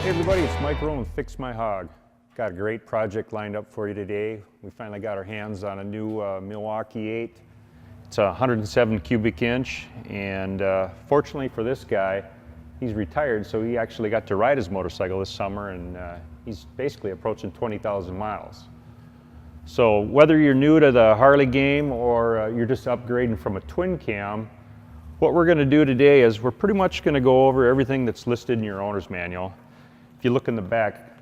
Hey everybody, it's Mike Rowe with Fix My Hog. Got a great project lined up for you today. We finally got our hands on a new Milwaukee 8. It's a 107 cubic inch, and fortunately for this guy, he's retired, so he actually got to ride his motorcycle this summer, and he's basically approaching 20,000 miles. So whether you're new to the Harley game or you're just upgrading from a twin cam, what we're going to do today is we're pretty much going to go over everything that's listed in your owner's manual. If you look in the back,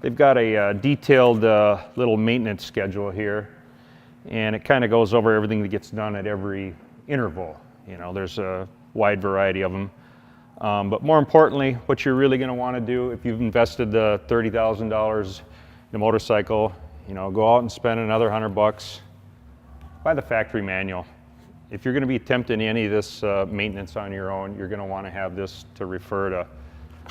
they've got a detailed little maintenance schedule here, and it kind of goes over everything that gets done at every interval. You know, there's a wide variety of them. But more importantly, what you're really going to want to do if you've invested the $30,000 in a motorcycle, you know, go out and spend another $100, buy the factory manual. If you're going to be attempting any of this maintenance on your own, you're going to want to have this to refer to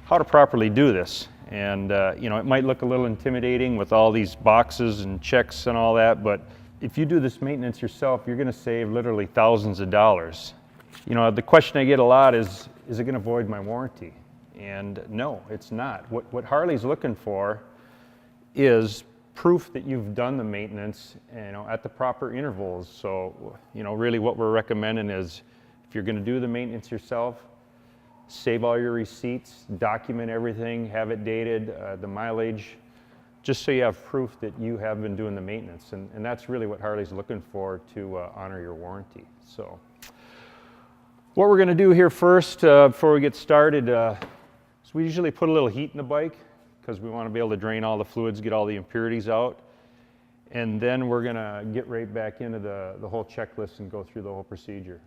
how to properly do this. And you know, it might look a little intimidating with all these boxes and checks and all that, but if you do this maintenance yourself, you're going to save literally thousands of dollars. You know, the question I get a lot is it going to void my warranty? And no, it's not. What Harley's looking for is proof that you've done the maintenance, you know, at the proper intervals. So, you know, really what we're recommending is if you're going to do the maintenance yourself, save all your receipts, document everything, have it dated, the mileage, just so you have proof that you have been doing the maintenance. And that's really what Harley's looking for to honor your warranty. So what we're going to do here first, before we get started, is we usually put a little heat in the bike because we want to be able to drain all the fluids, get all the impurities out. And then we're going to get right back into the whole checklist and go through the whole procedure.